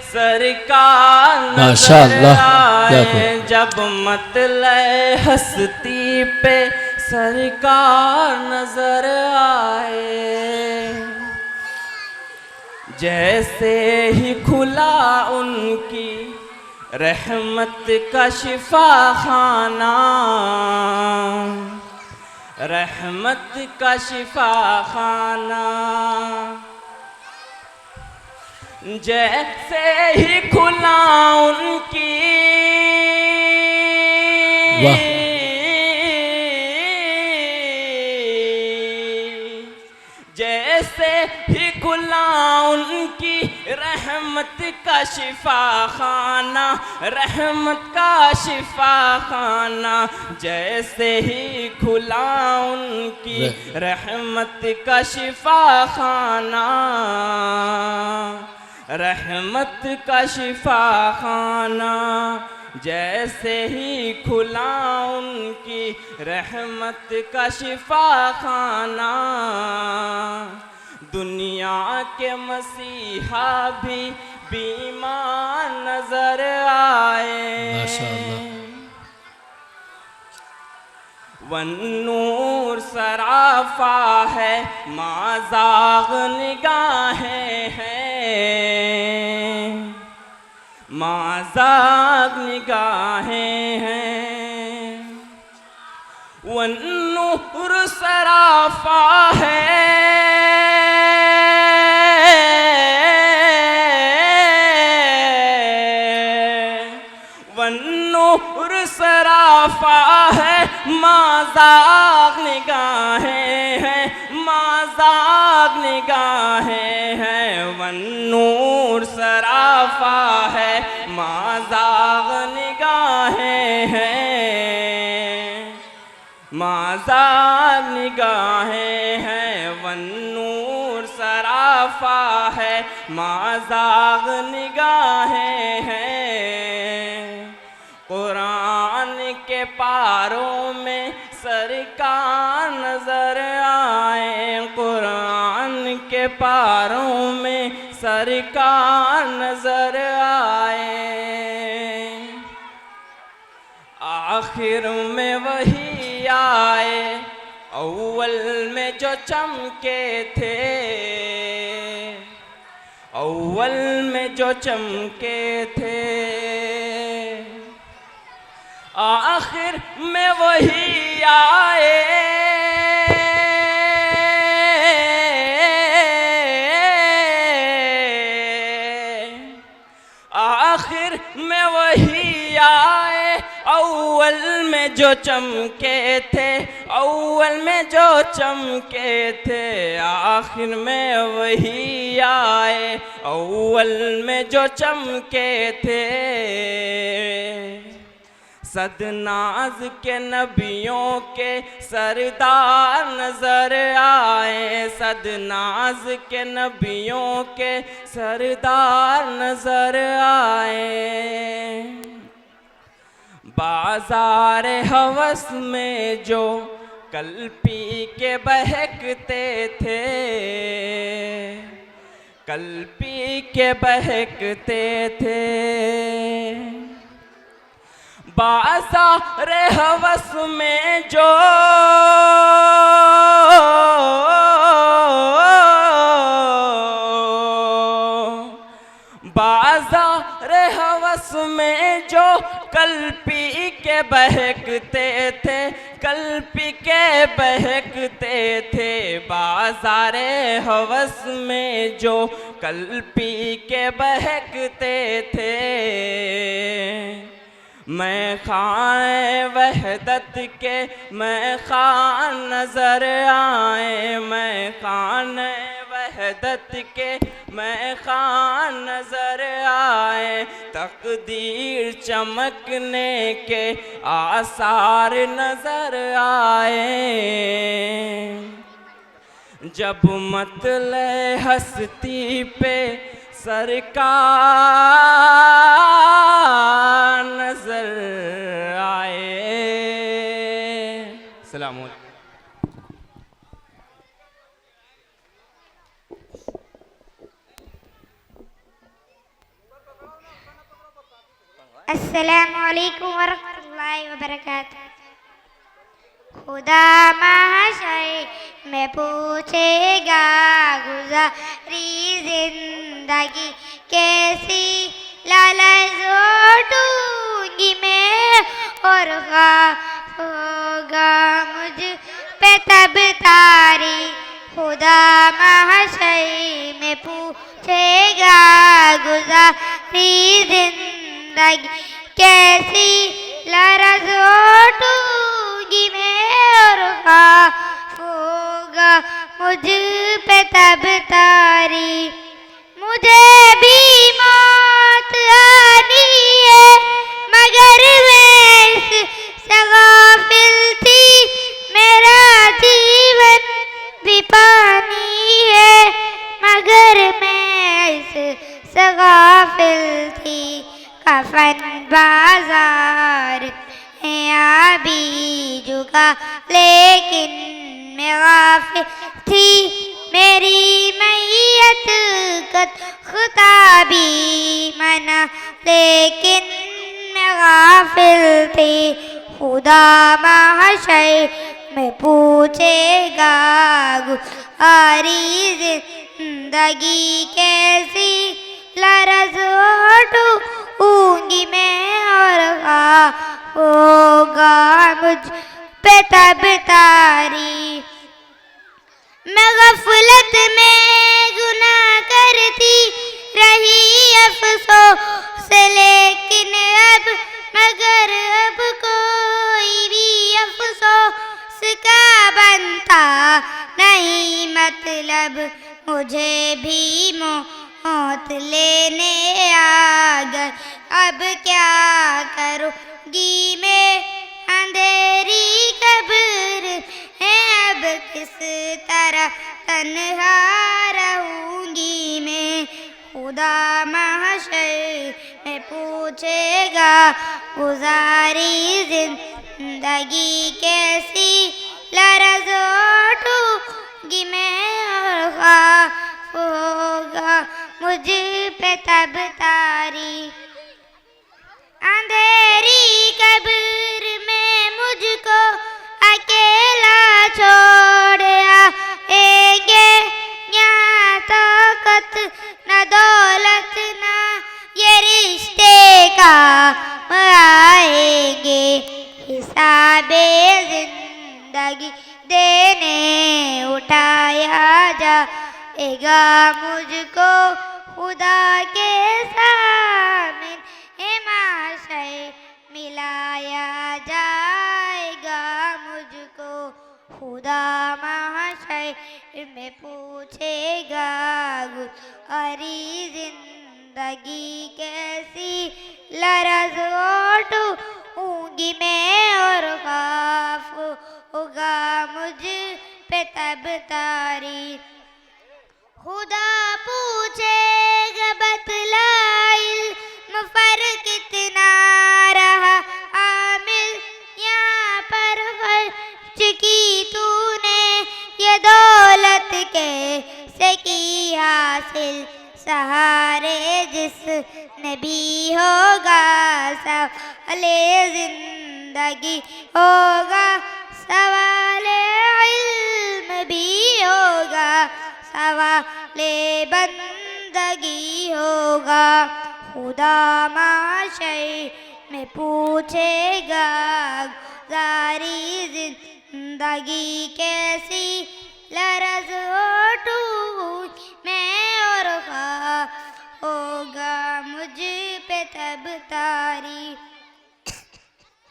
सरकार नजर आए, जब मतले हस्ती पे सरकार नजर आए। जैसे ही खुला उनकी रहमत का शिफा खाना, रहमत का शिफा खाना। जैसे ही खुला उनकी जैसे ही खुला उनकी रहमत का शिफा खाना, रहमत का शिफा खाना। जैसे ही खुला उनकी रहमत का शिफा खाना, रहमत का शिफा खाना। जैसे ही खुला उनकी रहमत का शिफा खाना, दुनिया के मसीहा भी बीमार नजर आए। माशाअल्लाह। वन्नूर सराफा है, माज़ाग निगाहें हैं, माज़ाग निगाहें हैं। वन्नूर सराफा है, वन्नूर सराफा है, माज़ाग निगाहें हैं, माज़ाग निगाहें हैं। वन्नूर सराफा है, माज़ाग निगाहें हैं, माज़ाग निगाहें हैं। वन्नूर सराफा है, माज़ाग निगाहें हैं। कुरान के पारों में सरकार नजर आए, कुरान के पारों में सरकार नजर आए। आखिर में वही आए, अव्वल में जो चमके थे, अव्वल में जो चमके थे। आखिर में वही आए, आखिर में वही आए, अव्वल में जो चमके थे, अव्वल में जो चमके थे। आखिर में वही आए, अव्वल में जो चमके थे। सदनाज के नबियों के सरदार नजर आए, सदनाज के नबियों के सरदार नजर आए। बाजार हवस में जो कल पी के बहकते थे, कल पी के बहकते थे। बाज़ार हवस में जो बाज़ार हवस में जो कल पी के बहकते थे, कल पी के बहकते थे। बाज़ार हवस में जो कल पी के बहकते थे। मैं खाए वहदत के मैं खान नजर आए, मैं खान वहदत के मैं खान नजर आए। तकदीर चमकने के आसार नजर आए। जब मतले हस्ती पे सरकार नजर आए। सलाम अलैकुम। अस्सलामु अलैकुम वरहमतुल्लाहि वबरकातुह। खुदा महाशय में पूछेगा गुज़ारी जिंदगी कैसी, लालच लूटूंगी मैं और ख़ौफ़ होगा मुझ पे तब तारी। खुदा महाशय में पूछेगा गुज़ारी जिंदगी कैसी, लालच लूटूंगी मैं और ख़ौफ़ होगा मुझ पे तब तारी। मुझे भी मौत आनी है मगर मैं इससे गाफिल थी, मेरा जीवन भी पानी है मगर मैं इससे गाफिल थी। कफन बाजार है अभी झुका लेकिन मैं गाफिल थी, मेरी मैयत कद खुताबी मना लेकिन मैं गाफिल थी। खुदा महाशय में पूछेगा गुज़ारी जिंदगी कैसी, लालच लूटूंगी मैं और ख़ौफ़ होगा मुझ पे तब तारी। मैं गफलत में गुनाह करती रही अफसोस लेकिन अब मगर अब कोई भी अफसोस का बनता नहीं मतलब। मुझे भी मौत लेने आ गई, अब क्या करूँगी मैं, अंधेरी कब्र है अब किस तरह तन्हा रहूँगी मैं। खुदा महाशय में पूछेगा गुज़ारी जिंदगी कैसी, लालच लूटूंगी मैं और ख़ौफ़ होगा मुझ पे तब तारी। अंधेरी कब्र में मुझको अकेला छोड़ आएंगे, यहाँ ताकत न दौलत न ये रिश्ते काम आएंगे। हिसाबे जिंदगी देने उठाया जाएगा मुझको खुदा के सामने महाशय मिलाया जाएगा मुझको। खुदा महाशय में पूछेगा गुज़ारी जिंदगी कैसी, लालच लूटूंगी मैं और ख़ौफ़ होगा मुझ पे तब तारी। खुदा पूछेगा बतला इल्म पर कितना रहा आमिल, यहाँ पर खर्च की तूने ये दौलत कैसे की हासिल। सहारे जिसने भी होगा सवाले जिंदगी होगा, सवाले इल्म भी होगा, सवाले बंदगी होगा। खुदा महाशय में पूछेगा गुज़ारी जिंदगी कैसी, लालच लूटूंगी मैं और ख़ौफ़ होगा मुझ पे तब तारी।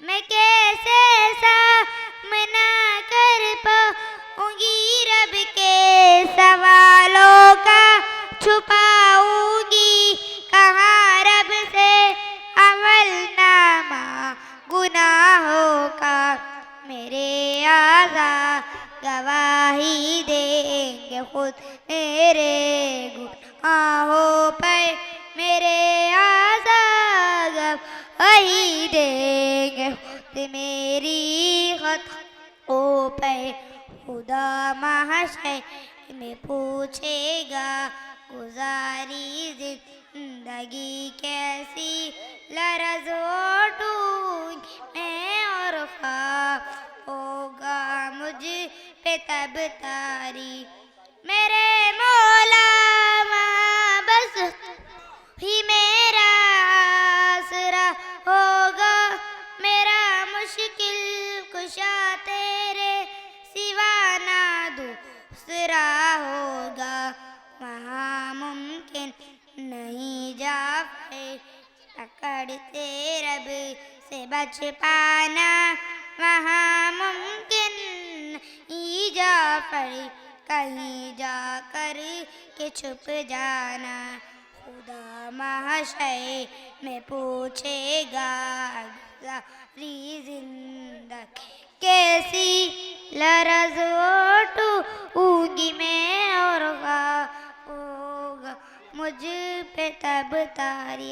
मैं कैसे सामना कर पाऊंगी रब के सवालों का, छुपाऊंगी कहाँ रब से अमल नामा गुनाहों का। मेरे आज़ा गवाही देंगे खुद मेरे गुनाहों पर, मेरे आज़ा गवाही देंगे खुद मेरी खताओं पर। खुदा महाशय में पूछेगा गुज़ारी जिंदगी कैसी लरज़ोटूंगी मैं और ख्वाब होगा मुझ पे तब तारी मेरे मौला वहाँ बस ही मेरा आसरा होगा मेरा मुश्किल कुशा तेरे सिवा ना दूसरा होगा वहाँ मुमकिन नहीं जाफर पकड़ते रब से बच पाना वहाँ मुमकिन नहीं जाफर कहीं जाकर के छुप जाना खुदा महशर में पूछेगा गुज़ारी जिंदगी कैसी लरज़ोटूंगी मैं और होगा मुझ पे तब तारी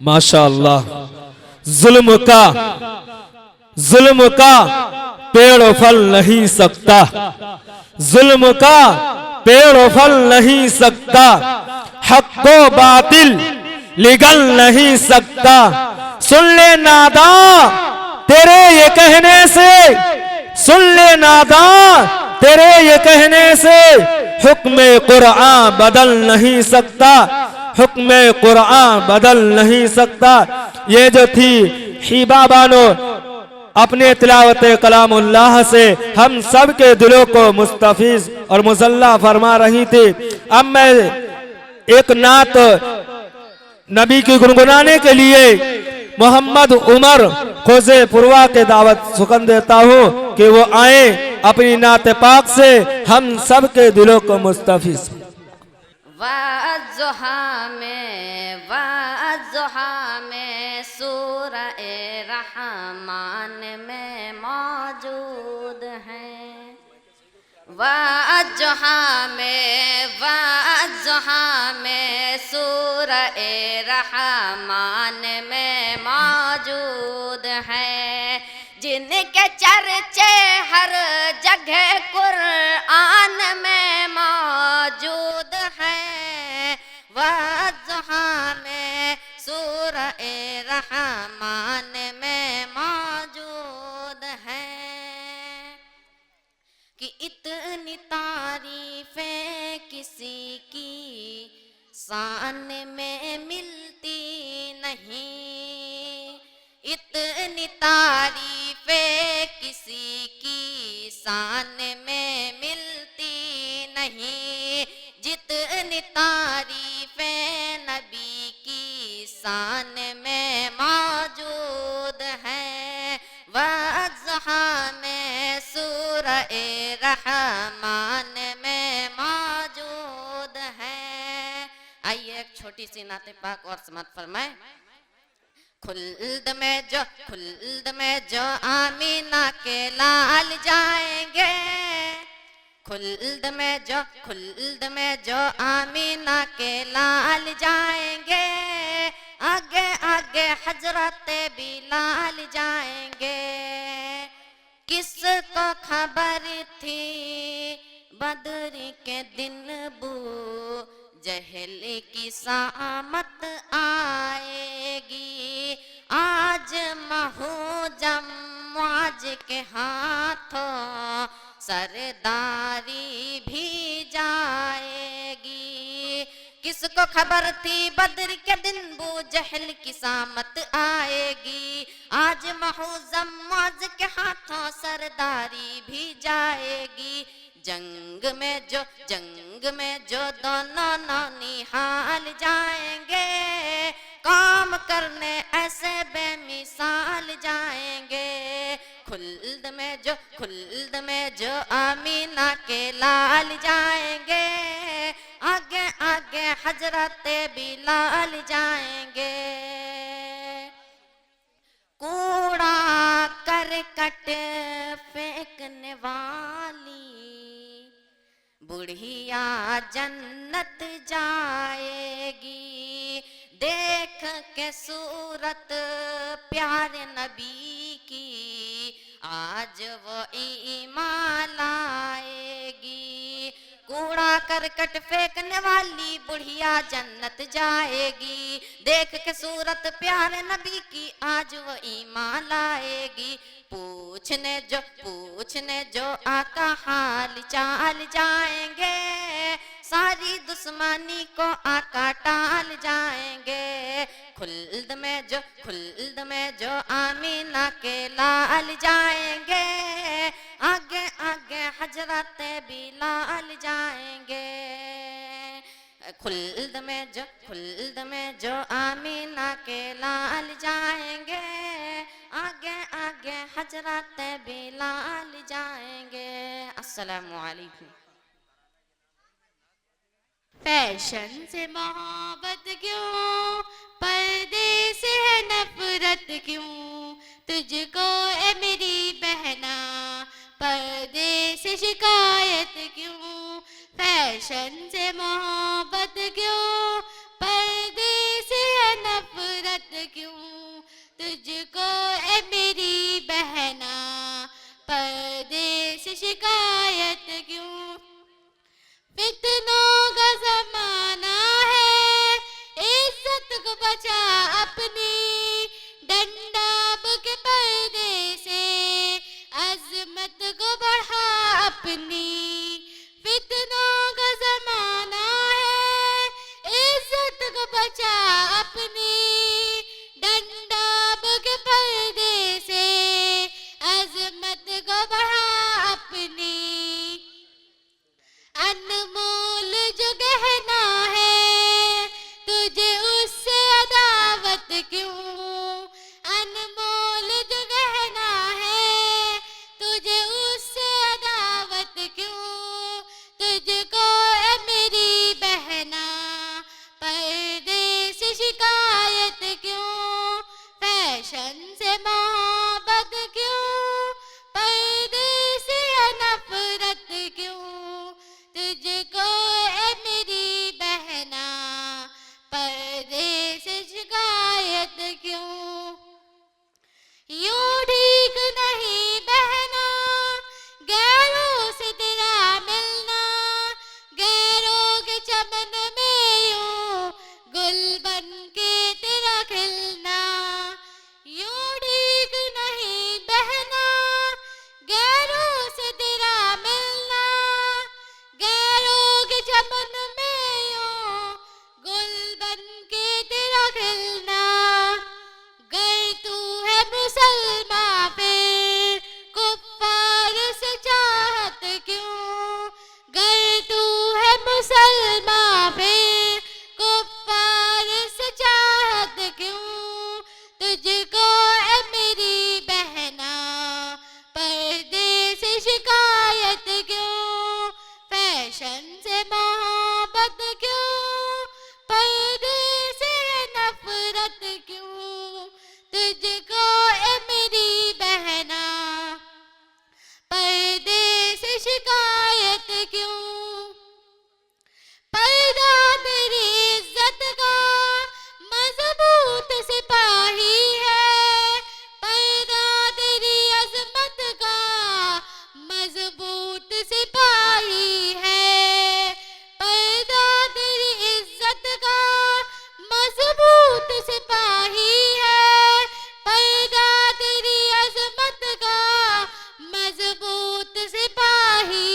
माशाअल्लाह। जुल्म का पेड़ फल नहीं सकता, जुल्म का पेड़ फल नहीं सकता, हक को बातिल निगल नहीं सकता। सुन ले नादा तेरे ये कहने से, सुन ले नादा तेरे ये कहने से हुक्म कुरान बदल नहीं सकता, हुक्म कुरान बदल नहीं सकता। ये जो थी हीबा बानो अपने तिलावत कलामुल्लाह से हम सब के दिलों को मुस्तफिज और मुसल्ला फरमा रही थी। अब मैं एक नात नबी की गुनगुनाने के लिए मोहम्मद उमर खोजे पुरवा के दावत सुकन देता हूँ कि वो आए अपनी नात पाक से हम सब के दिलों को मुस्तफिज। वाज़ुहा में सूरह रहमान में मौजूद हैं। वाज़ुहा में सूरह रहमान में मौजूद हैं। जिनके चर्चे हर जगह कुरान में मौजूद हैं। वाज़ुहा में सूरह रहमान में मौजूद हैं कि इतनी तारीफें किसी की शान में मिलती नहीं, इतनी तारीफें किसी की शान में मिलती नहीं, जितनी तारीफें नबी की शान में मौजूद हैं। वाज़ुहा में सूरह रहमान में मौजूद हैं। आइए एक छोटी सी नाते पाक और समात फरमाए। खुल्द में जो आमीना के लाल जाएंगे, खुल्द में जो आमीना के लाल जाएंगे, आगे आगे हजरत बिलाल जाएंगे। किसको खबर थी बदरी के दिन बू जहल की सामत आएगी, आज महूजम मुआज के हाथों सरदारी भी जाएगी। किसको खबर थी बद्र के दिन बू जहल की सामत आएगी, आज महूजम मुआज के हाथों सरदारी भी जाएगी। जंग में जो दोनों नौनिहाल जाएंगे, काम करने ऐसे बेमिसाल जाएंगे। खुल्द में जो आमीना के लाल जाएंगे, आगे आगे हजरत बिलाल जाएंगे। कूड़ा करकट फेंकने वाली बुढ़िया जन्नत जाएगी, देख के सूरत प्यारे नबी की आज वो ईमान लाएगी। कूड़ा करकट फेंकने वाली बुढ़िया जन्नत जाएगी, देख के सूरत प्यारे नबी की आज वो ईमान लाएगी। पूछने जो आका हाल चाल जाएंगे, सारी दुश्मनी को आका टाल जाएंगे। खुल्द में जो आमीना के लाल जाएंगे, आगे आगे हजरत बिलाल जाएंगे। खुल्द में जो आमीना के लाल जाएंगे, आगे आगे हजरत बिलाल जाएंगे। अस्सलामु अलैकुम। फैशन से मोहब्बत क्यों, पर्दे से है नफरत क्यों, तुझको ए मेरी बहना पर्दे से शिकायत क्यों। फैशन से मोहब्बत क्यों, पर्दे से है नफरत क्यों, तुझको ए मेरी बहना पर्दे से शिकायत क्यों। फितनों का ज़माना है, इज्जत को बचा अपनी, डंडा के पर्दे से अजमत को बढ़ा अपनी। फितनों का ज़माना है, इज्जत को बचा अपनी, डंडा के पर्दे से अजमत को बढ़ा अपनी। अनमोल जो गहना है, तुझे उससे अदावत क्यों। अनमोल जो गहना है, तुझे उससे अदावत क्यों। तुझको ए मेरी बहना पर्दे से शिकायत क्यों। फैशन से मोहब्बत क्यों, पर्दे से नफरत क्यों, तुझको ए मेरी बहना पर्दे से शिकायत क्यों। यूं ठीक नहीं बहना गैरों से तेरा मिलना, गैरों के चमन में यूं गुल बन के तेरा खिलना। यूं ठीक नहीं बहना गैरों से तेरा मिलना, गैरों के चमन में यूं गुल बन के तेरा खिलना। गर तू है मुसलमान फिर कुफ्फार से चाहत क्यों। गर तू है मुसलमान फिर कुफ्फार से चाहत क्यों। तुझको ए मेरी बहना पर्दे से शिकायत क्यों। फैशन से मोहब्बत क्यों, पर्दे से नफरत क्यों। तुझको ए मेरी बहना पर्दे से शिकायत क्यों। पर्दा तेरी इज्जत का मजबूत सिपाही है, पर्दा तेरी अजमत का मजबूत सिपाही है। पर्दा तेरी इज्जत का मजबूत सिपाही है, पर्दा तेरी अजमत का मजबूत सिपाही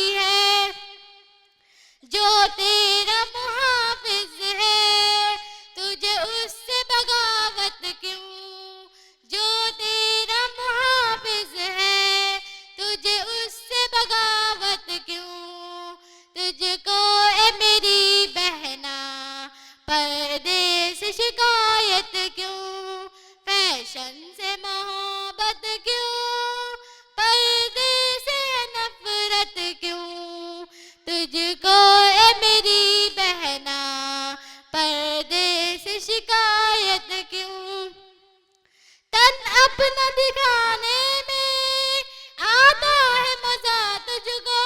दिखाने में आता है मजा तुझको,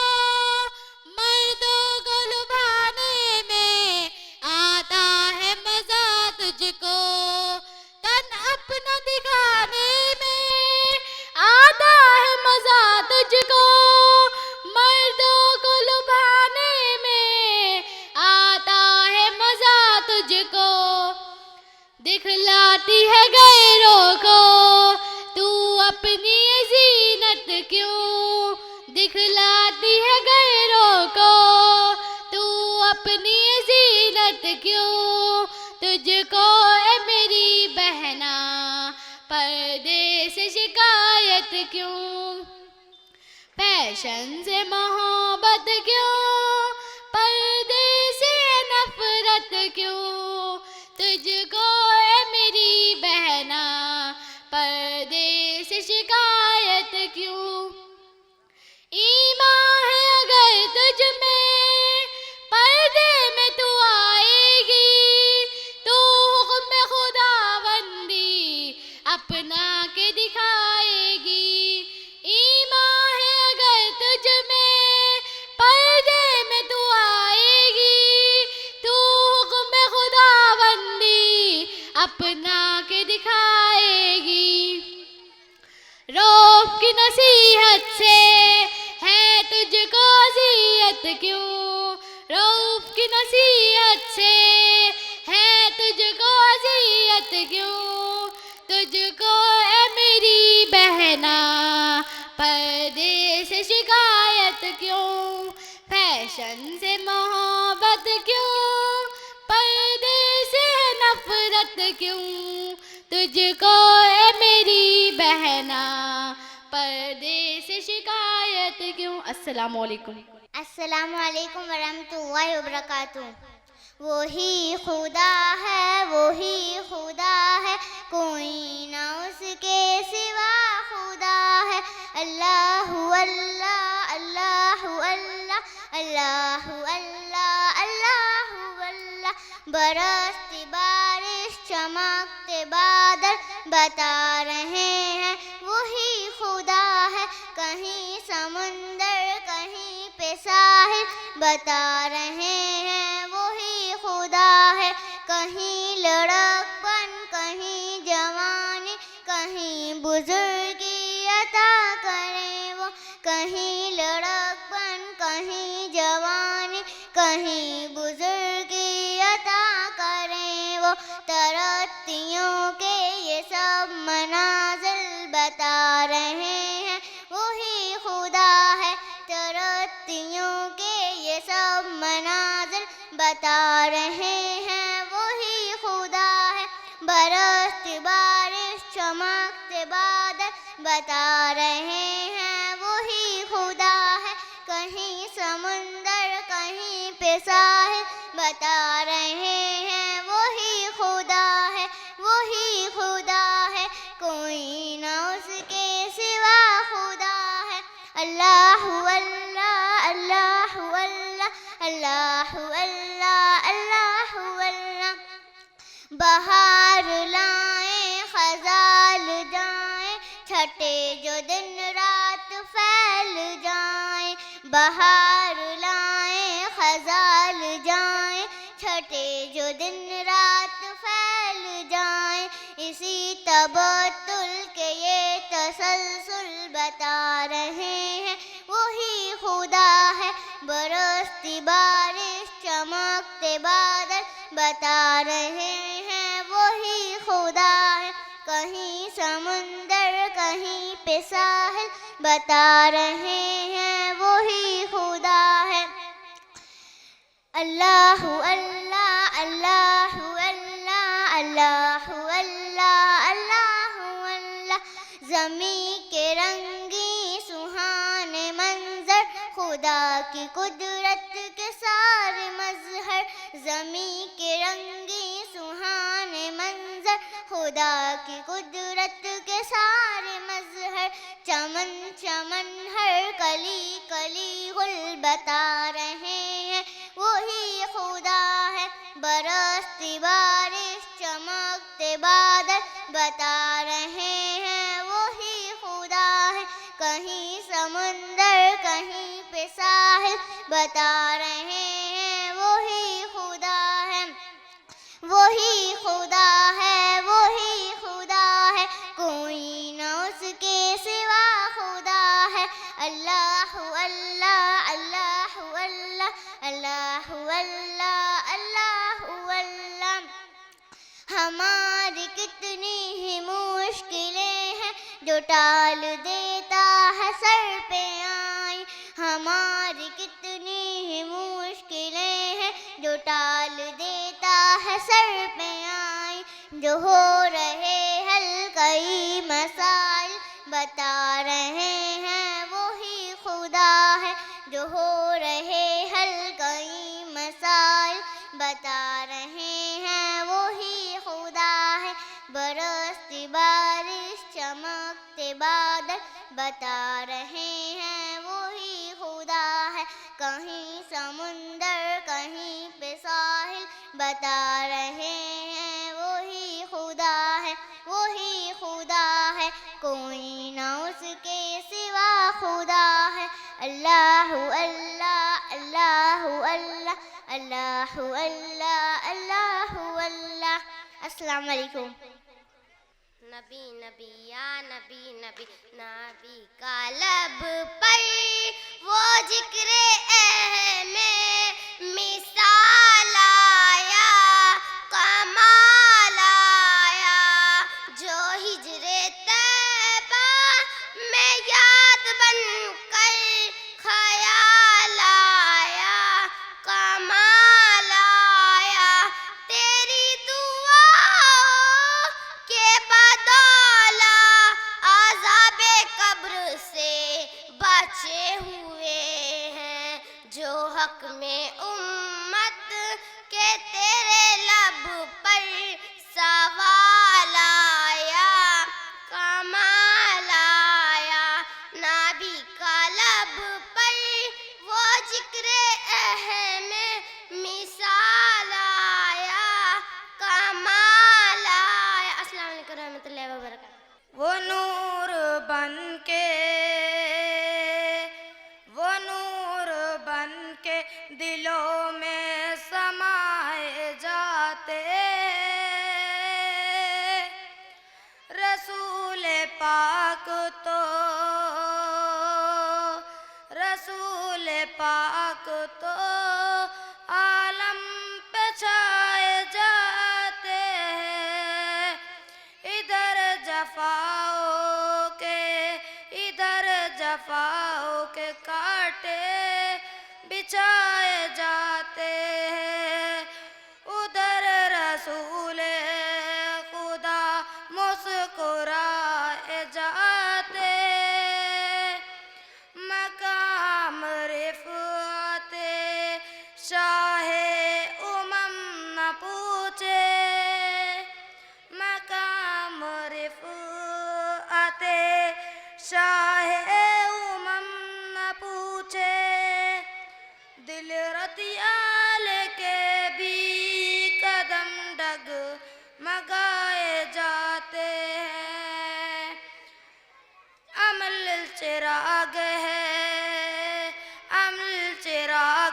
मर्दों को लुभाने में आता है मजा तुझको, तन अपना दिखाने में आता है मजा तुझको, मर्दों को लुभाने में आता है मजा तुझको। दिखलाती है गैरों को तू अपनी ये जीनत क्यों, दिखलाती है गैरों को तू अपनी ये जीनत क्यों, तुझको ए मेरी बहना पर्दे से शिकायत क्यों, फैशन से मोहब्बत क्यों, पर्दे से नफरत क्यों, तुझको ए मेरी बहना पर्दे से शिकायत क्यों। ईमान है अगर तुझ में पर्दे में तू आएगी, तो हुक्म खुदाबंदी अपना के दिखाएगी। ईमान है अगर तुझ में पर्दे में तू आएगी, तो हुक्म खुदाबंदी अपना के दिखाएगी। रौफ की नसीहत से है तुझको अज़ियत क्यों, रौफ की नसीहत से है तुझको अज़ियत क्यों, तुझको ए मेरी बहना पर्दे से शिकायत क्यों, फैशन से मोहब्बत क्यों, पर्दे से नफरत क्यों, तुझको ए मेरी बहना पर्दे से शिकायत क्यों। अस्सलामु अलैकुम। अस्सलामु अलैकुम वरहमतुल्लाहि वबरकातुहू। वही खुदा है, वही खुदा है, कोई ना उसके सिवा खुदा है। अल्लाहु अल्लाह अल्लाहु अल्लाह अल्लाहु अल्लाह अल्लाहु अल्लाह। बरसती बारिश चमकते बादल बता रहे हैं वही खुदा है। कहीं समुंदर कहीं पे साहिल बता रहे हैं वही खुदा है। कहीं लड़कपन कहीं जवानी कहीं बुजुर्गी अता करे वो। कहीं लड़कपन कहीं जवानी कहीं बुजुर्गी अता करे वो। तरक्तियों के ये सब मनाजिल बता रहे हैं वही खुदा है। तरक्तियों के ये सब मनाजिल बता रहे हैं वही खुदा है। बरसती बारिश चमकते बादल बता रहे हैं वही खुदा है। कहीं समुंदर कहीं पे साहिल बता रहे हैं वही खुदा है वही खुदा है। कोई ना उसके सिवा खुदा है। अल्लाहु अल्लाह अल्लाहु अल्लाह अल्लाहु अल्लाह अल्लाहु अल्लाह। बहार लाएं खजाल जाएं छठे जो दिन रात फैल जाएं। बहार लाएं खजाल जाएं छठे जो दिन रात फैल जाएं। इसी तबत्तुल के ये तसलसल बता रहे हैं वही खुदा है। बरसती बारिश चमकते बादल बता रहे हैं वही खुदा है। कहीं समुंदर कहीं पे साहिल बता रहे हैं वही खुदा है। अल्लाहु अल्लाह अल्लाहु अल्लाह अल्लाहु अल्लाह अल्लाहु अल्लाह। ज़मीं के रंगी सुहाने मंजर खुदा की कुदरत के सारे मज़हर। ज़मीं के रंगी सुहाने मंजर खुदा की कुदरत के सारे मज़हर। चमन चमन हर कली कली गुल बता रहे हैं वही खुदा है। बरसती बारिश चमकते बादल बता रहे हैं वही कहीं समुंदर कहीं पे साहिल, बता रहे हैं वही खुदा है, वही खुदा है, वही खुदा है, कोई न उसके सिवा खुदा है। अल्लाह अल्लाह अल्लाह अल्लाह अल्लाह अल्लाह अल्लाह अल्लाह। हमारी कितनी ही मुश्किलें हैं जो टाल देता है सर पे आई, हमारी कितनी ही मुश्किलें हैं जो टाल देता है सर पे आई। जो हो रहे हल कई मसाइल, बता रहे हैं वही खुदा है, जो हो रहे हल कई मसाइल, बता रहे हैं वही खुदा है। बरसती बारिश चमकते बादल, बता रहे हैं वही खुदा है, कहीं समुंदर कहीं पे साहिल, बता रहे हैं वही खुदा है, वही खुदा है, कोई ना उसके सिवा खुदा है। अल्लाह अल्लाह अल्लाह अल्लाह अल्लाह अल्लाह अल्लाह अल्लाह। अस्सलाम वालेकुम। नबी नबी या नबी नबी, नबी का लब पर वो जिक्रे में मिसाल आया, कमाल आया, जो हिजरे तैबा में याद बन कर ख्याल आया, कमाल आया, तेरी दुआओं के बदौला आज़ाबे कब्र से बचे हुए हैं, जो हक में उम्मत के तेरे लब पर सवाल आया, कमाल आया, नबी का लब पर वो जिक्रे में मिसाल आया, कमाल आया। अस्सलाम वालेकुम रहमतुल्लाहि व बरकातहू। वो नूर बन के दिलों में समाए जाते, रसूल पाक तो रसूल पाक तो आलम पे छाए जाते हैं। इधर जफाओं के कांटे बिछाए जाते हैं, उधर रसूल खुदा मुस्कुराए जाते। मकाम रिफ़ाते शाहे उमम न पूछे, मकाम रिफ़ाते शाहे उमम न पूछे, दिल रतियाल के भी कदम डग मगाए जाते हैं। अमल चिराग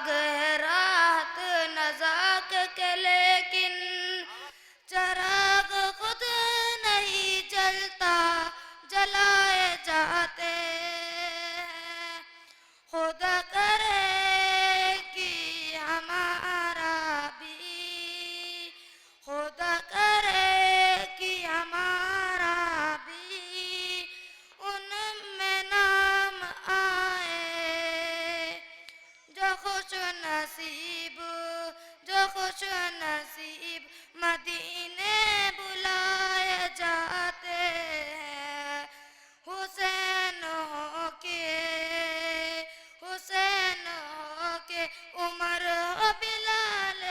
है राहत नज़ाक के, लेकिन चिराग खुद नहीं जलता, जलाए जाते हैं। खुदा करे कि हमारा भी, खुदा करे कि हमारा भी उनमें नाम आए, जो खुश नसीब मदीने बुलाए जाते हैं। हुसैन हो के उमर हो, बिलाल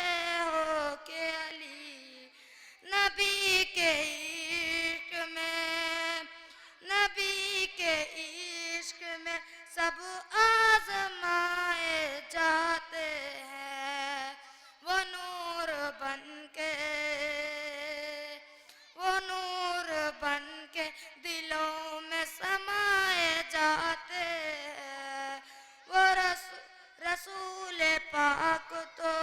हो के अली, नबी के इश्क में सब आजमाए जाते हैं। वो नूर बन के रसूल पाक तो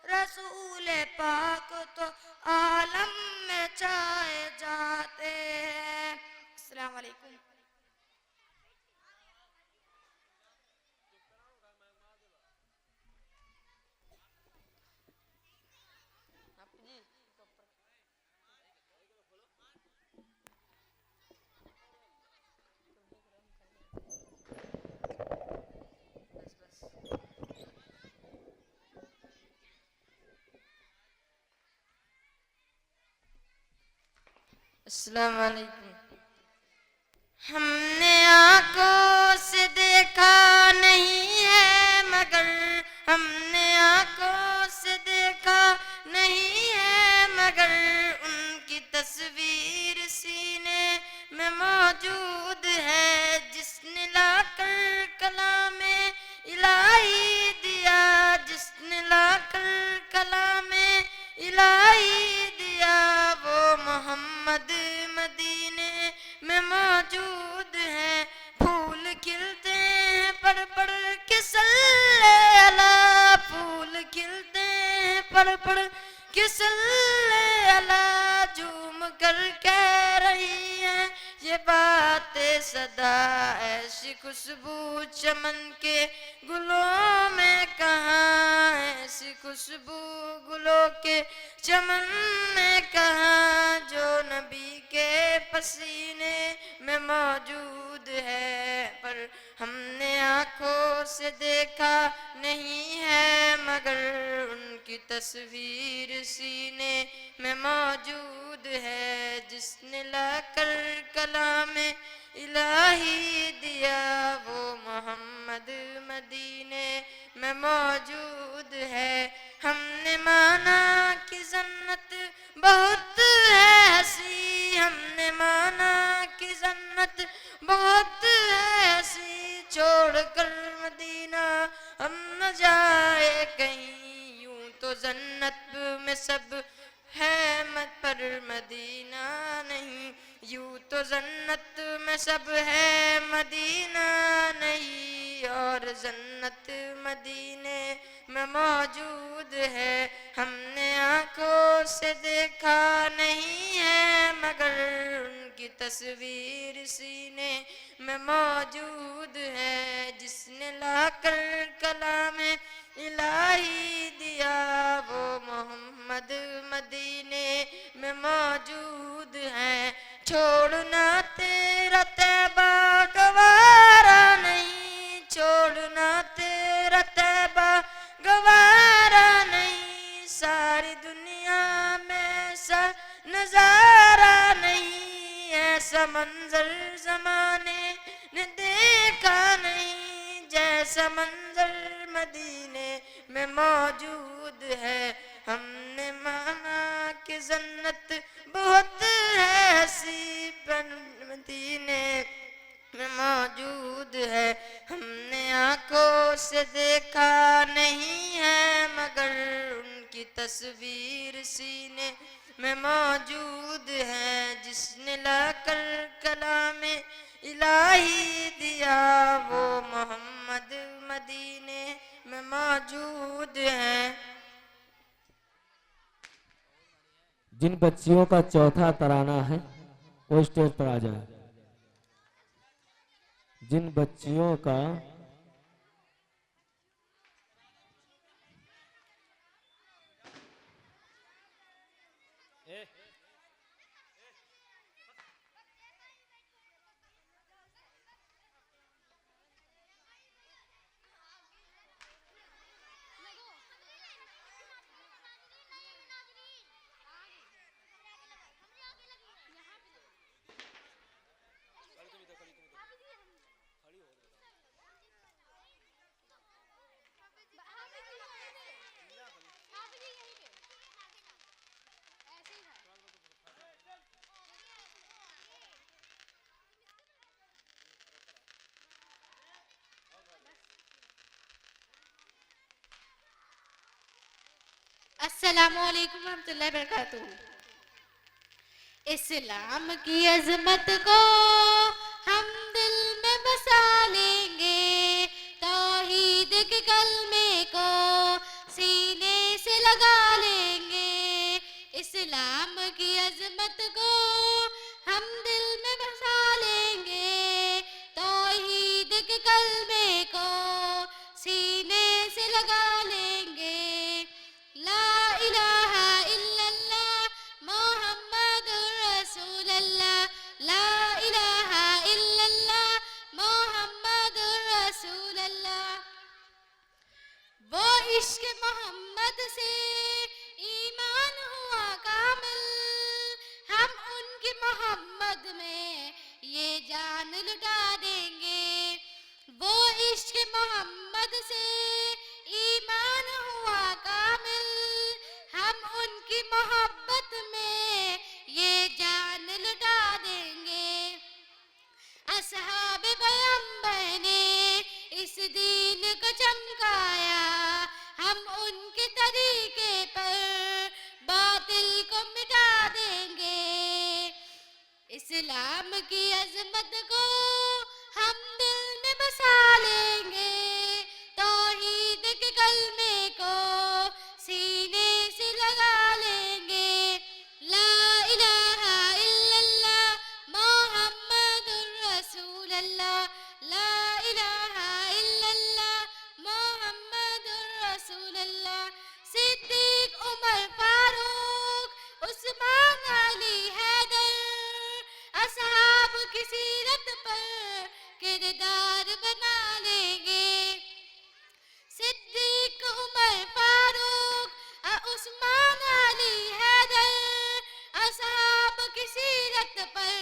रसूल पाक तो आलम में छाए जाते हैं। अस्सलाम वालेकुम। अस्सलाम वालेकुम। हमने आंखों से देखा नहीं है मगर हमने आंखों से देखा नहीं है मगर उनकी तस्वीर सीने में मौजूद है जिसने लाकर कलामे इलाही दिया जिसने लाकर कलामे इलाही दिया वो मोहम्मद मदीने में मौजूद है। फूल खिलते हैं पढ़ के सल्ले अला फूल खिलते हैं पढ़ के सल्ले अला झूम कर कह रही है ये बातें सदा ऐसी खुशबू चमन के गुलों में कहाँ ऐसी खुशबू गुलों के चमन में कहाँ जो नबी के पसीने में मौजूद है पर हमने आंखों से देखा नहीं है मगर उनकी तस्वीर सीने में मौजूद है जिसने लाकर कलामे इलाही दिया वो मोहम्मद मदीने में मौजूद है। हमने माना कि जन्नत बहुत है हंसी हमने माना कि जन्नत बहुत है हंसी छोड़कर मदीना हम न जाए कहीं यूं तो जन्नत में सब है मत पर मदीना नहीं यूं तो जन्नत में सब है मदीना नहीं और जन्नत मदीने में मौजूद है। हमने आंखों से देखा नहीं है मगर उनकी तस्वीर सीने में मौजूद है जिसने लाकर कलामे इलाही दिया वो मोहम्मद मदीने में मौजूद है। छोड़ना तेरा तैबा गवारा नहीं छोड़ना तेरा तैबा गवारा नहीं सारी दुनिया में ऐसा नजारा नहीं ऐसा मंजर जमाने ने देखा नहीं जैसा मंजर मदीने में मौजूद है। हमने माना कि जन्नत बहुत है हंसी पर मदीने में मौजूद है। हमने आंखों से देखा नहीं है मगर उनकी तस्वीर सीने में मौजूद है जिसने लाकर कलामे इलाही दिया वो मोहम्मद मदीने में मौजूद है। जिन बच्चियों का चौथा तराना है वो स्टेज पर आ जाए। जिन बच्चियों का अस्सलामुअलैकुम रहमतुल्लाहि वबरकातुहू। इस्लाम की अजमत को हम दिल में बसा लेंगे, तौहीद के कलमे को सीने से लगा लेंगे, इस्लाम की अजमत को हम दिल में बसा लेंगे, तौहीद के कलमे को सीने से लगा लेंगे। ला इलाहा इल्लल्लाह मोहम्मदुर रसूलल्लाह, ला इलाहा इल्लल्लाह मोहम्मदुर रसूलल्लाह। वो इश्क मोहम्मद से ईमान हुआ कामिल, हम उनकी मोहम्मद में ये जान लुटा देंगे। वो इश्क मोहम्मद से ईमान हुआ कामिल, हम उनकी मोहब्बत में ये जान लुटा देंगे। असहाब पैगंबर ने इस दीन को चमकाया, हम उनके तरीके पर बातिल को मिटा देंगे। इस्लाम की अजमत को हम दिल में बसा लेंगे, तौहीद के कलमे को सीने से लगा लेंगे। ला इलाहा इल्लल्लाह मोहम्मदुर रसूलल्लाह, ला इलाहा इल्लल्लाह मोहम्मदुर रसूलल्लाह। सिद्दीक उमर फारूक उस्मान अली हैदर, असहाब की सीरत पर किरदार बना लेंगे। सिद्दीक उमर फारूक उस्मान अली हैदर, असहाब की सीरत पर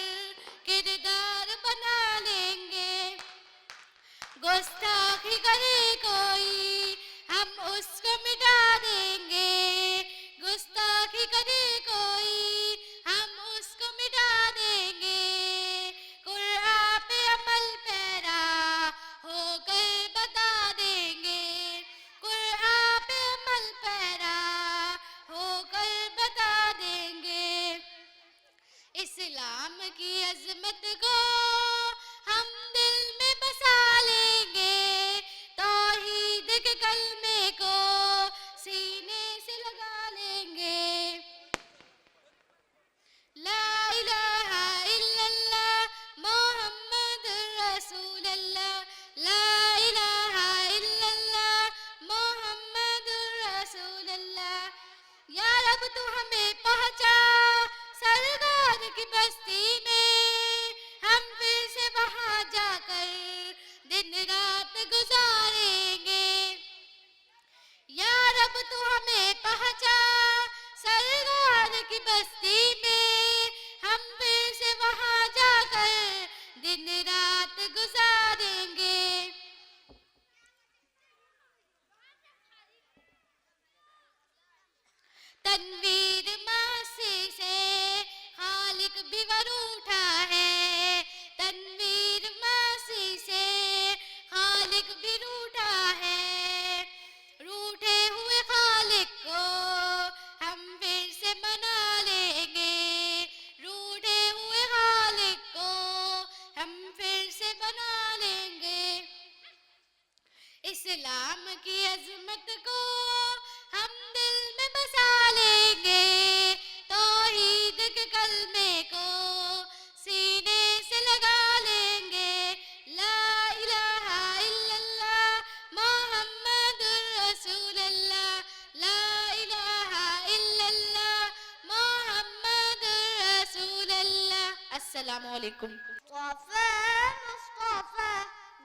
किरदार बना लेंगे। गुस्ताखी करे कोई हम उसको मिटा देंगे, गुस्ताखी करे कोई हम उसको मिटा देंगे। कुरान पे अमल पैरा होकर बता देंगे, कुरान पे अमल पैरा होकर बता देंगे। इस्लाम की अजमत को हम दिल में बसा लेंगे, तौहीद के कलमे को सीने से लगा लेंगे। ला इलाहा इल्लल्लाह मोहम्मदुर रसूलल्लाह, ला इलाहा इल्लल्लाह मोहम्मदुर रसूलल्लाह। या रब तू हमें पहुंचा सरकार की बस्ती में, हम फिर से वहां जाकर दिन रात गुजारेंगे। या रब तू हमें पहुंचा सरकार की बस्ती में, हम फिर से वहां जाकर दिन रात गुजारेंगे। तनवीर मासी से खालिक भी वरूठा है, तनवीर मासी से खालिक भी रूठा है। रूठे हुए खालिक को हम फिर से मना लेंगे, रूठे हुए खालिक को हम फिर से बना लेंगे। इस्लाम की अजमत को हम दिल में बसा लेंगे, तौहीद के कलमे को सीने से लगा लेंगे। ला इलाहा इल्लल्लाह मोहम्मदुर रसूलल्लाह, ला इलाहा इल्लल्लाह मोहम्मदुर रसूलल्लाह। अस्सलामु अलैकुम। मुस्तफा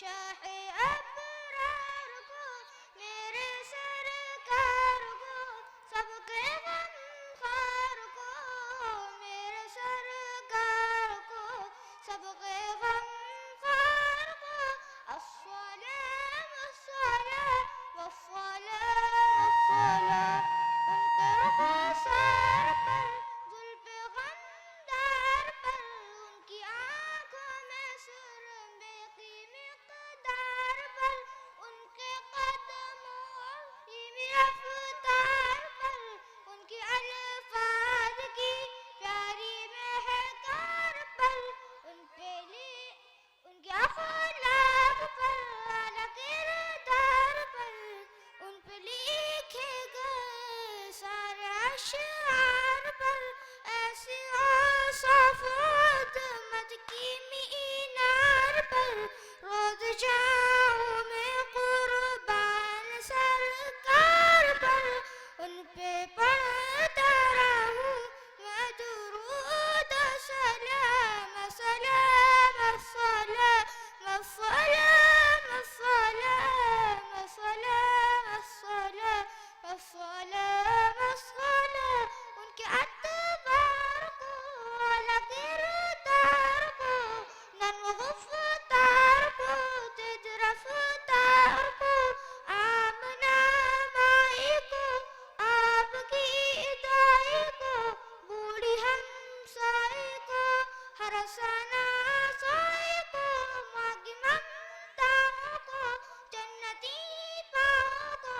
शाह अबरार को, मेरे सरकार को, सबके गमखार को, मेरे सरकार को, सबके गमखार को। अस्सलाम अस्सलाम वस्सलाम अस्सलाम उनके रुखसार पर, जुल्फ़े गमदार पर, उनकी आँखों में सुरमे की मिक़दार पर, उनके कदमों की रफ़्तार पर, उनकी अल्फाज़ की प्यारी महकार पर, उनके अख़लाक़ पर, आला किरदार पर, उन पे लिखे गए सारे अशआर पर, ऐसी औसाफ़ अज़मत की मीनार पर, रोज़ जाऊं मैं कुर्बान सरकार पर, उन पे पढ़ता रहूं मैं दुरूद सलाम सलाम सलाम सलाम सलाम सलाम सलाम सलाम सलाम उनके अतबार को, आला किरदार को, नन्म गुफ्तार को, तेज रफ्तार को, आमना माई को, आपकी इदाई को, बूढ़ी हमसाई को, हरसना साई को, माँ की ममताओं को, जन्नती पाओ को,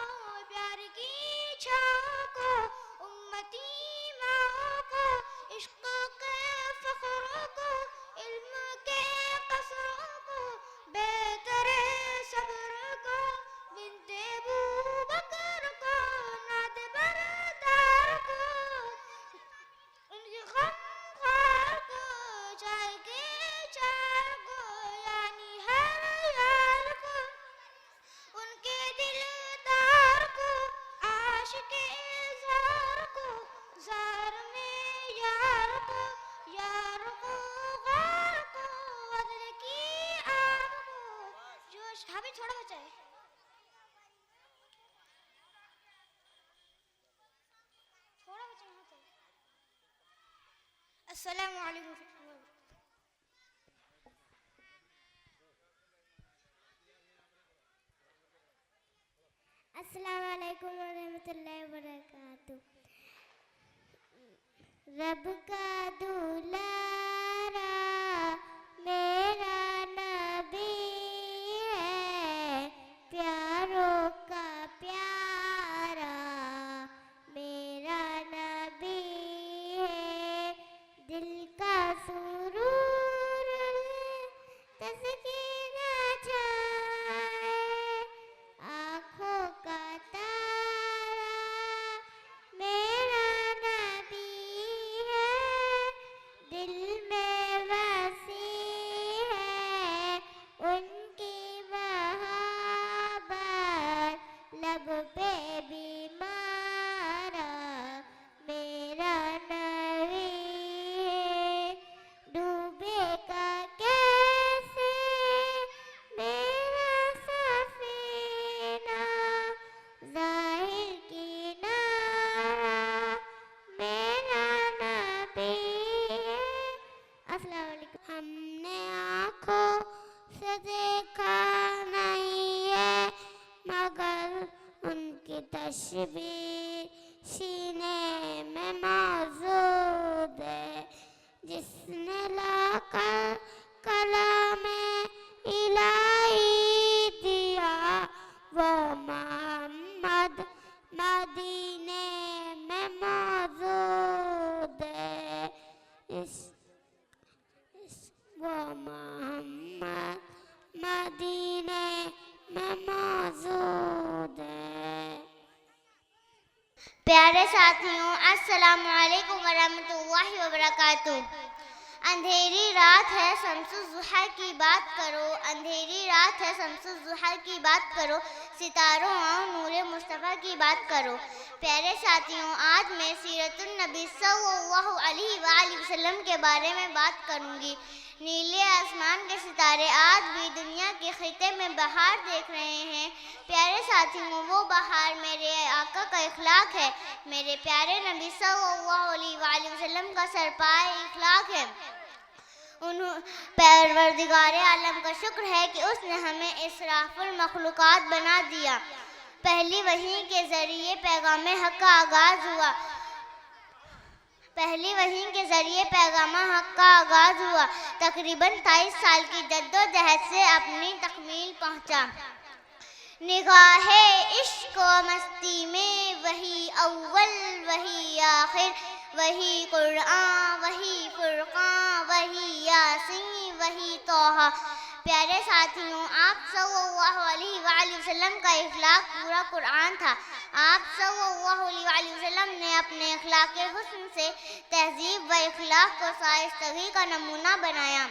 प्यार की छाओं को, उम्मती माओ को, इश्क के फ़ख्रों को, इल्म के कसरों को, बेहतरे सब्र को, बिन्ते अबू बकर को, नाते बरदार को, उनके गमखार को, चाय के चार को, यानी हर यार को, उनके दिलदार को, आशिक़े ज़ार को, ज़ार में यार को, यार को गार को, अदल की आग को, जोश हमें थोड़ा बचा है। थोड़ा बचा है तो। अस्सलामु अलैकुम वरहमतुल्लाहि वबरकातुहू। अस्सलामु अलैकुम वरहमतुल्लाहि वबरकातुहू। रब का दुलारा मेरा नबी है, प्यारों का प्यारा मेरा नबी है, दिल का सुरूर तस्कीना जाए, आँखों का तारा मेरा नबी है, दिल में वसी है उनकी मोहब्बत, लब पे बीमारा मेरा नबी है, डूबेगा कैसे मेरा सफीना, ज़ाहिर किनारा मेरा नबी है। अस्सलाम वालेकुम। हमने आँखों से देखा नहीं है, मगर उनकी तस्वीर सीने में मौजूद है, जिसने लाकर कलामे इलाही दिया, वो मोहम्मद मदीने में मौजूद है, वो मोहम्मद मदीने में मौजूद है। प्यारे साथियों, अस्सलाम वालेकुम वरहमतुल्लाहि वबरकातुहू। अंधेरी रात है शम्सुज़्ज़ुहा की बात करो, अंधेरी रात है शम्सुज़्ज़ुहा की बात करो, सितारों आओ नूरे मुस्तफ़ा की बात करो। प्यारे साथियों, आज मैं सीरतुन नबी सल्लल्लाहु अलैहि वसल्लम के बारे में बात करूंगी। नीले आसमान के सितारे आज भी दुनिया के खिते में बहार देख रहे हैं। प्यारे साथियों, वो बहार मेरे आका का इखलाक है, मेरे प्यारे नबी सल्लल्लाहु अलैहि वसल्लम का सरपाए इखलाक है। परवरदिगार आलम का शुक्र है कि उसने हमें इस्राफुल मखलूकात बना दिया। पहली वही के जरिए पैगाम हक का आगाज हुआ। तकरीबन 23 साल की जद्दोजहद से अपनी तकमील पहुंचा। निगाहे इश्क व मस्ती में वही अव्वल वही आखिर, वही कुरान वही फुरकान वही यासीन वही तोहा। प्यारे साथियों, आप सल्लल्लाहु अलैहि वसल्लम का इखलाक पूरा कुरान था। आप सल्लल्लाहु अलैहि वसल्लम ने अपने इखलाक हुस्न से तहजीब व इखलाक को शाइस्तगी का नमूना बनाया।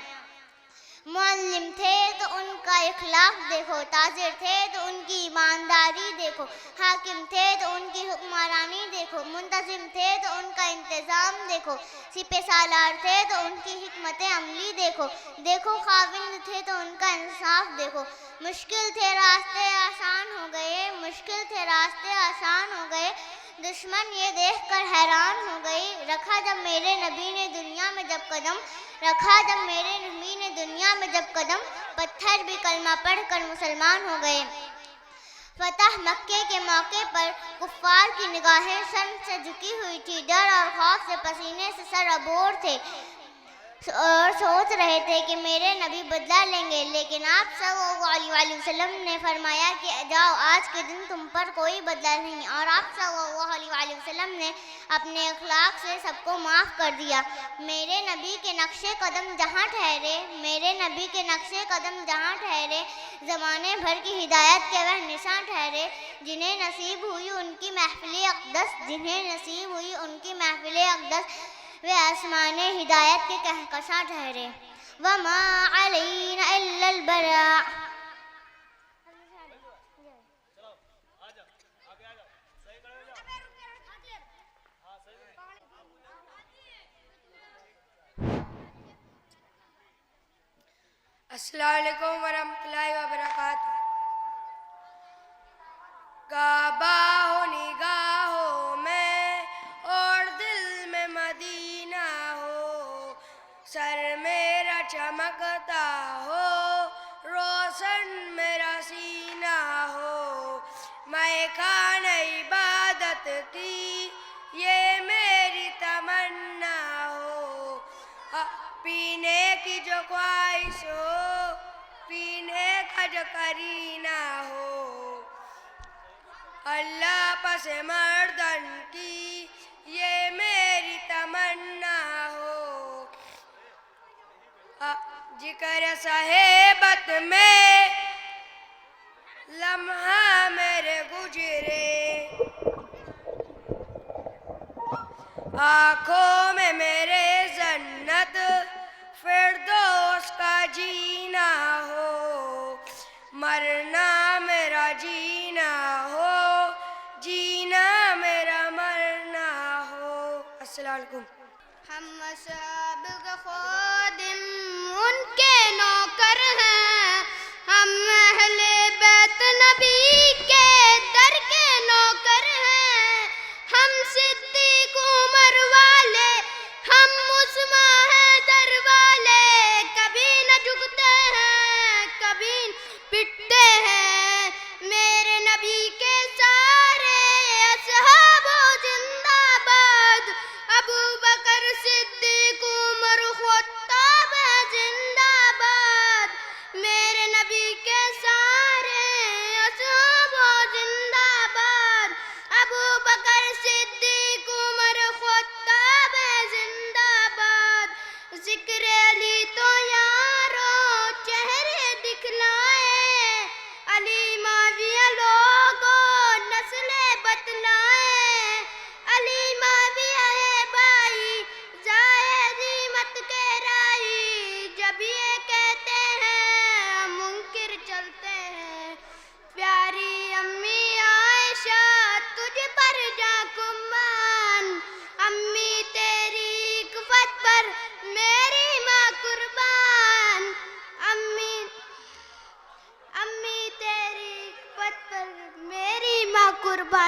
मुअल्लिम थे तो उनका इखलाक देखो, ताजिर थे तो उनकी ईमानदारी देखो, हाकिम थे तो उनकी हुक्मरानी देखो, मुंतजिम थे तो उनका इंतज़ाम देखो, सिपह सालार थे तो उनकी हिकमत अमली देखो, खाविंद थे तो उनका इंसाफ देखो। मुश्किल थे रास्ते आसान हो गए, दुश्मन ये देखकर हैरान हो गए। रखा जब मेरे नबी ने दुनिया में जब कदम, पत्थर भी कलमा पढ़कर मुसलमान हो गए। फतह मक्के के मौके पर कुफ्फार की निगाहें शर्म से झुकी हुई थी, डर और खौफ से पसीने से सर अबोर थे और सोच रहे थे कि मेरे नबी बदला लेंगे। लेकिन आप सल्लल्लाहु अलैहि वसल्लम ने फरमाया कि जाओ, आज के दिन तुम पर कोई बदला नहीं। और आप सल्लल्लाहु अलैहि वसल्लम ने अपने अखलाक से सबको माफ़ कर दिया। मेरे नबी के नक्शे कदम जहाँ ठहरे, ज़माने भर की हिदायत के वह निशान ठहरे। जिन्हें नसीब हुई उनकी महफिल अक़दस, वे आसमाने हिदायत के कहकशां ठहरे। वमा अलैना इल्लल बलाग। अस्सलामु अलैकुम वरहमतुल्लाहि वबरकातुहू। काबा हो निगाहों में और दिल में मदीना हो, सर मेरा चमकता हो, रोशन मेरा सीना हो। मैं खाने इबादत की ये मेरी तमन्ना हो, पीने की जो ख्वाहिश हो, पीने का जो करीना हो। अल्लाह पसे मर्दन की ये मेरी तमन्ना हो। जिक्र साहेबत में लम्हा मेरे गुजरे, आँखों में मेरे जन्नत फिरदौस का जीना हो। मरना मेरा जीना हो, जीना मेरा मरना हो। अस्सलाम वालेकुम। हम सब ख़ादिम उनके नौकर हैं, हम अहले बैत नबी के दर के नौकर हैं। हम सिद्दीक़ उमर वाले, हम उस्मान हैदर वाले, कभी न झुकते हैं, कभी पिटते हैं। मेरे नबी के सारे असहाबो जिंदाबाद, अबू बकर सिद्दीक़ उमर खुत्ताब जिंदाबाद। मेरे नबी के सारे असहाबो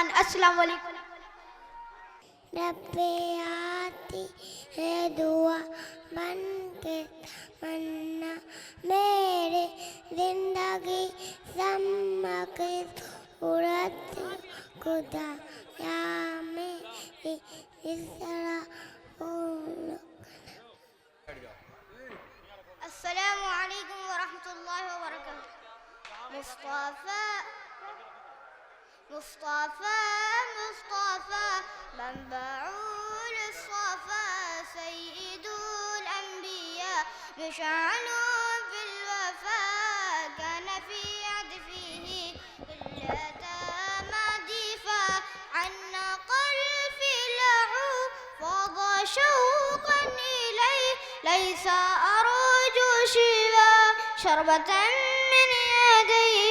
कुर्बान। अस्सलाम वालेकुम। रब्बे आती है दुआ बन के तमन्ना, मेरे जिंदगी चमक सूरत खुदा या मेरी इस तरह अस्सलामु अलैकुम वरहमतुल्लाहि वबरकातुहू। मुस्तफ़ा मुस्तफ़ा मुस्तफ़ा मंबउल सफ़ा सय्यिदुल अंबिया बिशानु बिल वफ़ा कान फी अदफिही बिल्लता मदीफा अन्ना क़ल्बी लहू फ़ादा शौक़न इलैहि लैसा अरजू शिवा शरबतन मिन यदैहि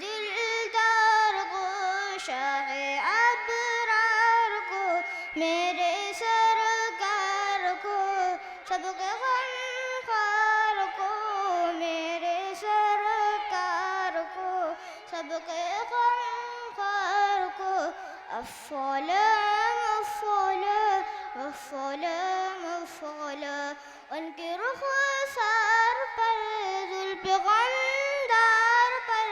दिलदार को शाह अबरार को मेरे सरकार को सबके गमखार को मेरे सरकार को सबके गमखार को अस्सलाम अस्सलाम अस्सलाम अस्सलाम उनके रुख़सार पर ज़ुल्फ़िक़ंदार पर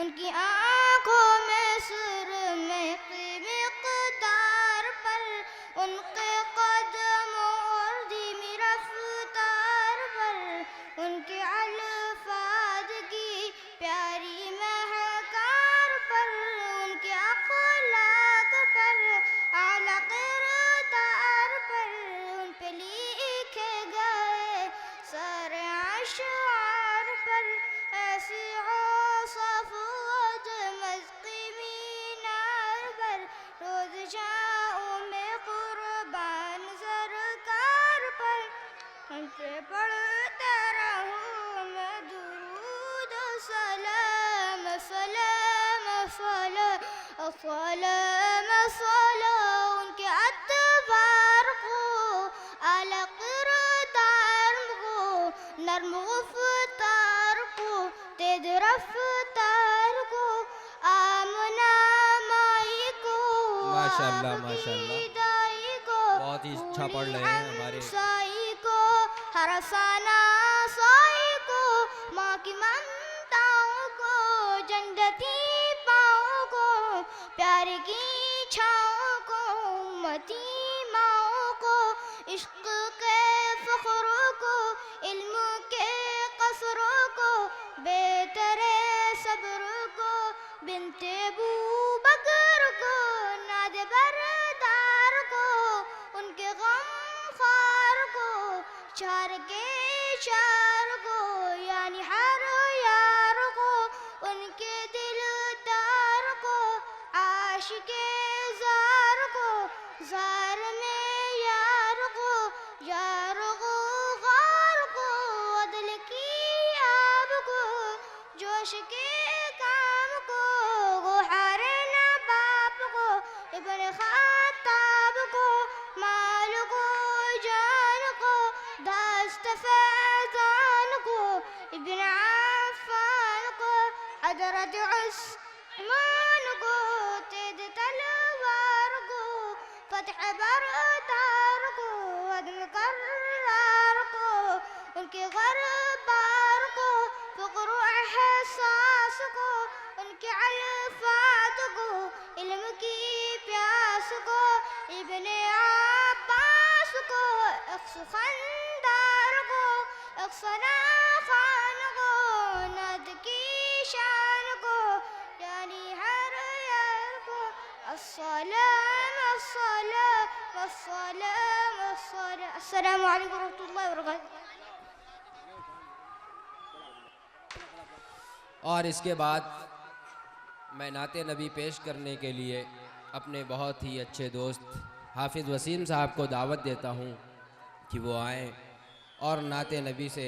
उनकी आँखों में सुरमे की मिक़दार पर उनके कदमों और धीमी रफ्तार पर उनके अल्फाज़ की प्यारी महकार पर उनके अख़लाक़ पर आला किरदार पर उन पे लिखे गए सारे अशआर पर ऐसी औसाफ़ मज़्क़ी मीनार पर रोज़ शाओं में क़ुर्बान सरकार पर हम पे पढ़ता रहूँ मैं दुरूद सलाम सलाम सलाम सलाम सलाम उनके अतबार को आला किरदार को नर्म गुफ्तार को तेज रफ्तार को आमना माई को माशाल्लाह माशाल्लाह, दाई को बहुत ही अच्छा पढ़ रहे हैं हमारे साई को हरसाना साई को माँ की ममताओं को जन्नती पाँव को प्यार की छाँव को उम्मती माँओं को इश्क के फ़ख्र को इल्म के कसरों को बेतरे सब्र को बिनते बू बकर को नाद बरदार को उनके गम खार को चार के चार को यानी हर यार को उनके दिलदार को आशिके जार को जार में यार को यार को गार को अदल की आब को जोश के काम को गुहार ना बाप को इब्न खाताब को माल को जान को दास्त फैजान को इब्न आफान को हजरत उस्मान को तेज तलवार को फतह बरदार को अदम करार को उनके गरबार को फ़क्र एहसास को उनके अल्फाज को इल्म की प्यास को इब्ने अब्बास को अक्स खंदार को अक्सना खान को नद की शान को यानी हर यार को अस्सलाम अस्सलाम अस्सलाम अस्सलाम अस्सलामु अलैकुम वरहमतुल्लाहि वबरकातुहू। और इसके बाद मैं नाते नबी पेश करने के लिए अपने बहुत ही अच्छे दोस्त हाफिज़ वसीम साहब को दावत देता हूँ कि वो आएँ और नाते नबी से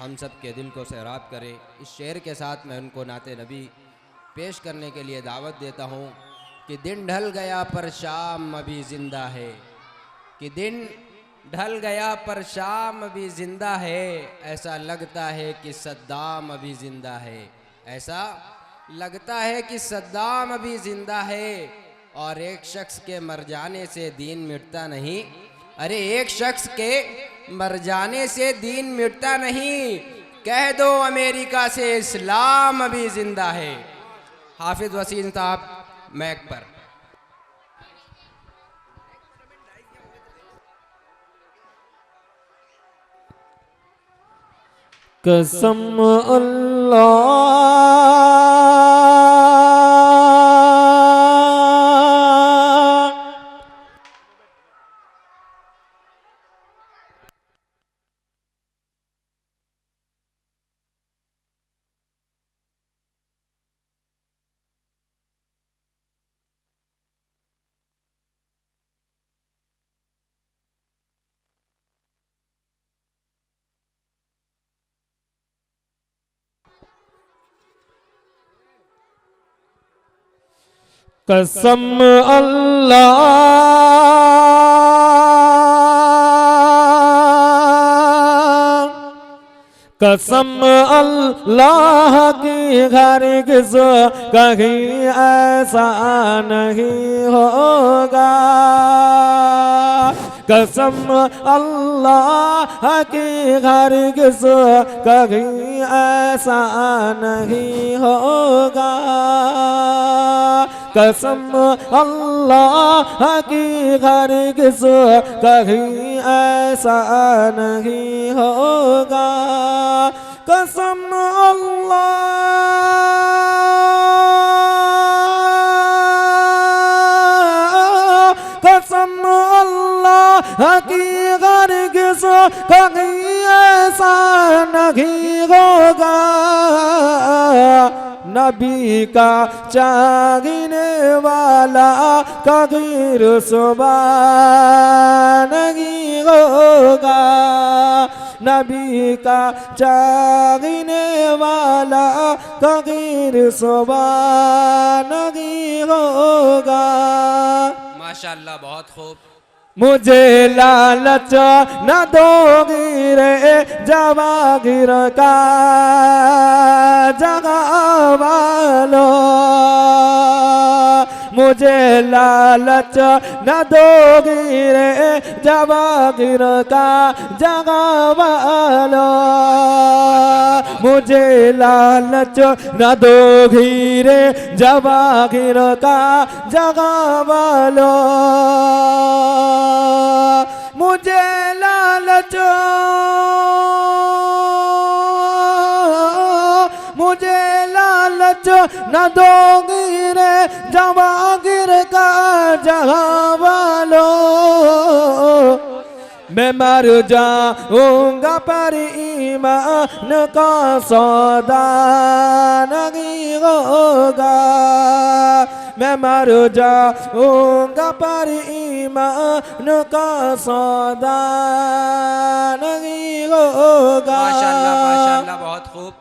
हम सब के दिल को सैराब करें। इस शेर के साथ मैं उनको नाते नबी पेश करने के लिए दावत देता हूँ कि दिन ढल गया पर शाम अभी ज़िंदा है, कि दिन ढल गया पर शाम अभी ज़िंदा है, ऐसा लगता है कि सद्दाम अभी ज़िंदा है, ऐसा लगता है कि सद्दाम अभी ज़िंदा है। और एक शख्स के मर जाने से दीन मिटता नहीं, अरे एक शख्स के मर जाने से दीन मिटता नहीं, कह दो अमेरिका से इस्लाम अभी ज़िंदा है। हाफिज़ वसीम साहब मैक पर। कसम अल्लाह कसम अल्लाह कसम अल्लाह की हरगिज़ कहीं ऐसा नहीं होगा, कसम अल्लाह की हरगिज़ कहीं ऐसा नहीं होगा, कसम अल्लाह की हरगिज़ कहीं ऐसा नहीं होगा, कसम अल्लाह कसम अल्लाह की हरगिज़ कहीं ऐसा नहीं होगा, नबी का चाहने वाला कभी रुसवा नहीं होगा, नबी का चाहने वाला कभी रुसवा नहीं होगा। माशाअल्लाह, बहुत खूब। मुझे लालच न दोगी रे जवागिर का जगह वालो, मुझे लालच न दोगी रे जवागिर का जगह वालो, मुझे लालच न दोगी रे जवागिर का जगह वालो, मुझे लालच मुझे लालच न दोगी रे जवागिर का जहां वालो, मैं मर जाऊंगा पर ईमान का सौदा नहीं होगा, मैं मर जाऊंगा पर ईमान का सौदा नहीं होगा। माशाअल्लाह, माशाअल्लाह, बहुत खूब।